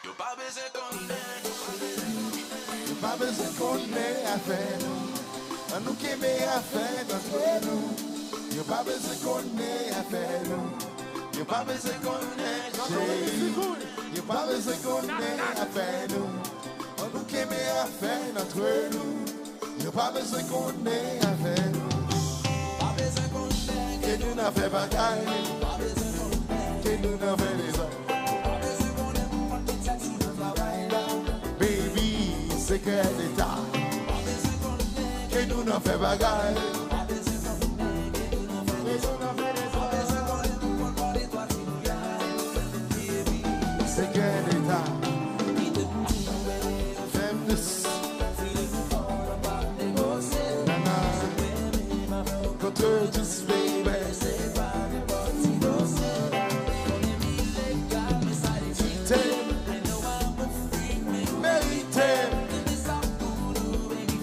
Yo pas besoin qu'on l'ait. Yo pas besoin qu'on l'ait à faire nous. Nous qui aimons à faire notre nous. Yo pas besoin qu'on l'ait à faire nous. Yo pas besoin qu'on l'ait. Yo pas besoin qu'on l'ait à faire nous. Nous qui aimons à faire notre nous. Yo pas besoin qu'on l'ait à faire nous. Pas besoin qu'on l'ait. Que nous n'a fait bagaille. Pas besoin qu'on l'ait. Que nous n'a fait les hommes. Pas besoin qu'on l'ait pour faire tout ça sur le travail là. Baby, c'est que l'État. Pas besoin qu'on l'ait. Que nous n'a fait bagaille. Pas besoin qu'on l'ait. Que nous n'en fait les autres. Pas besoin qu'on l'ait pour qu'on parle de toi si nous gagne. C'est que l'État. Feminist. Nana. Courageous baby.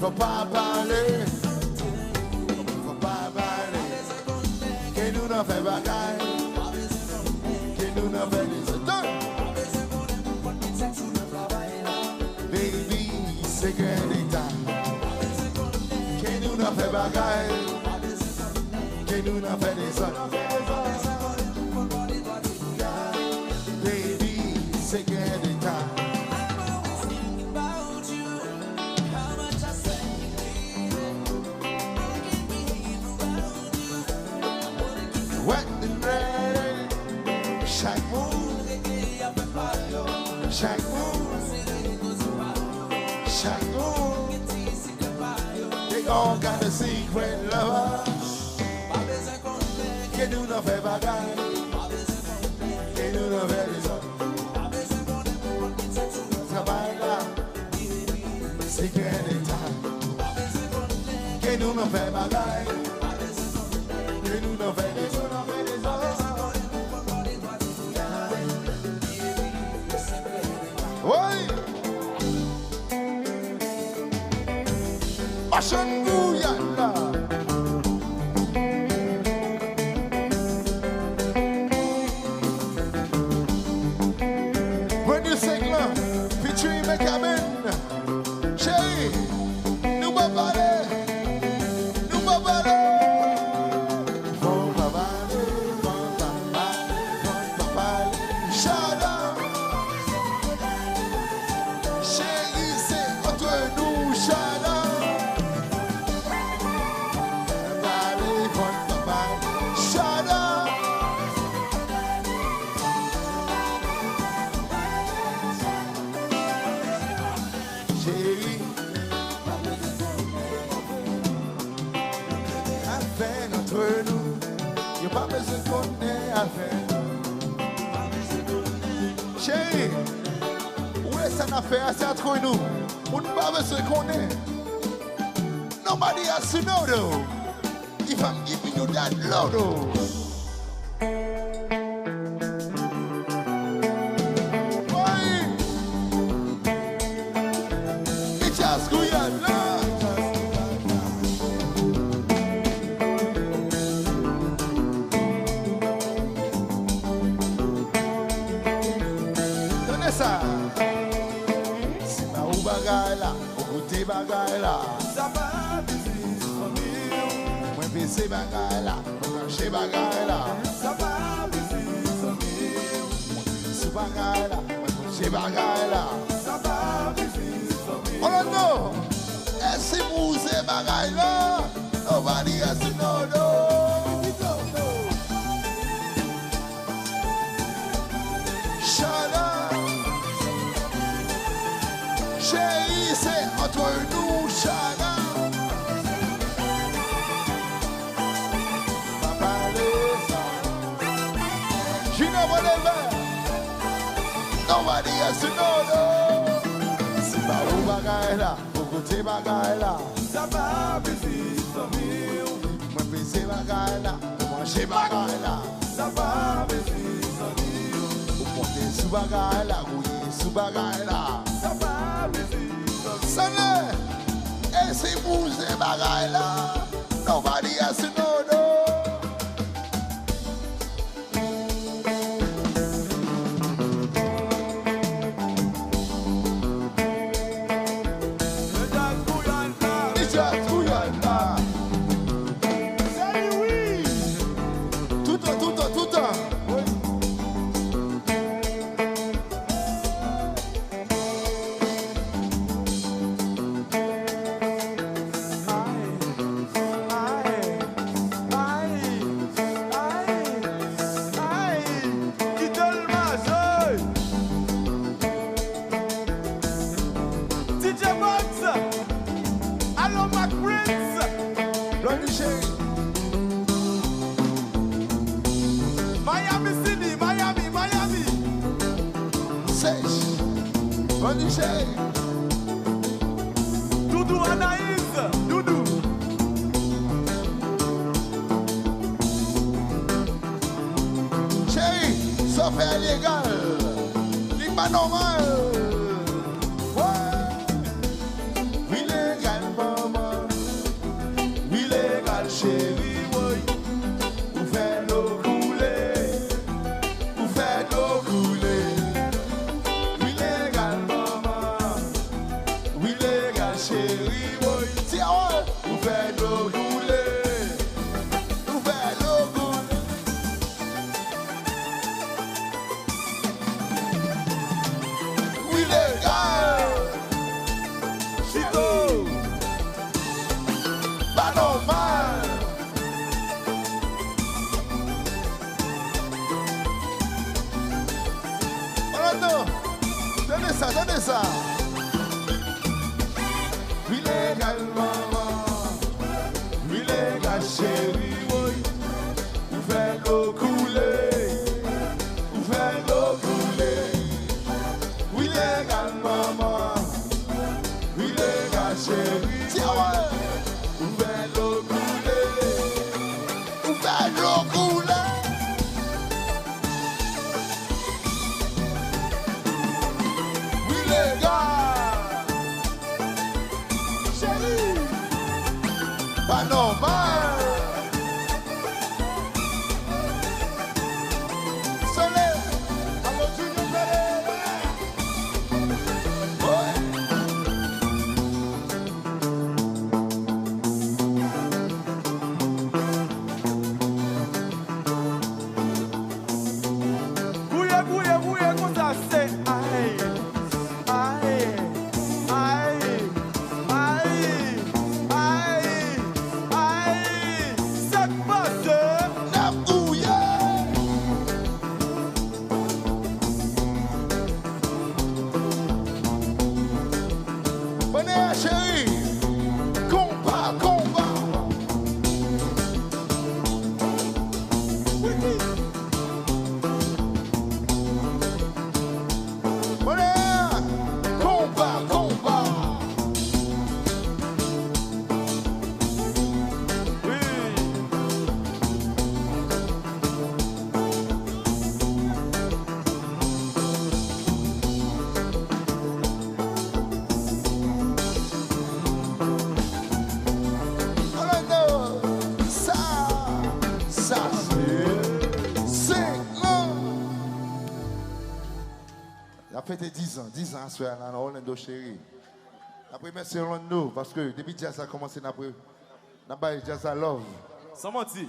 Faut pas parler, faut pas parler. Que nous n'en fait bagaille, que nous n'en fait les autres. Baby, c'est que l'État. Que nous n'en fait bagaille, que nous n'en fait les autres. Baby, c'est que l'État. Wet and ready, chaque move, chaque move, they all got a secret lover. Que nous n'en fait bagaille, que nous n'en fait les autres. Travail là, c'est que l'État. Que nous n'en fait bagaille, que nous n'en fait les autres. Oui. Ashanguyana. When you sing love, featuring Mekamin, Shay, Nubabale, Nubabale. Pas besoin qu'on ait à faire. Chérie, où est-ce qu'on a fait assez entre nous? On n'a pas besoin qu'on ait. Nobody has to know though. If I'm giving you that love though. Why? It's just good love. Si ma ou bagay la, ou koute bagay la. Ça va, business famille. Mwen pese bagay la, mwen manche bagay la. Ça va, business famille. Mwen pese bagay la, mwen manche bagay la. Ça va, business famille. Oh no, esi mouse bagay la. Nobody has to know no. Shut up. Chérie, c'est entre nous, Chana. Papa, you know whatever. Nobody has to know, no. Si pas ou bagay la, ou kote bagay la. Ça va, business famille. Mwen pese bagay la, ou manche bagay la. Ça va, business famille. Ou ponte sou bagay la, ou ye sou bagay la. Ça va, business famille. Sane, esi mouse bagay la. Nobody has to know, no. just who you are. Say oui. Tout le temps, tout le temps, tout le temps. Oui. Doudou Anaïs, Doudou. Chérie, ça fait illégal. C'est pas normal. Ouais. Illégal, maman. Illégal, chérie, oui. Vous faites l'eau couler. Vous faites l'eau couler. Illégal, maman. Illégal, chérie, oui. Tiens, vous faites l'eau couler. Vous faites l'eau couler. Illégal. Chito. Pas normal. Orlando, donnez ça, donnez ça. Illégal, maman. Illégal, chérie, oui. Vous faites l'eau couler. Vous faites l'eau couler. Illégal, maman. Illégal, chérie. Tiens, ouais. Vous faites l'eau couler. Vous faites l'eau couler. Illégal. Chérie. Pas normal. Soleil. Allons, Junior Pereira. Ouais. Bouye, bouye, bouye, comme ça c'est. Aïe, aïe, aïe, aïe, aïe, aïe. Ça passe. La bouille. Bonne chérie. Combat, combat. Bonne combat, combat. Oui. Orlando, ça c'est long. Il a fêté 10 ans à soir là, Orlando chérie. Après merci Orlando parce que depuis que jazz a commencé, n'a pas jazz à love. Sans mentir.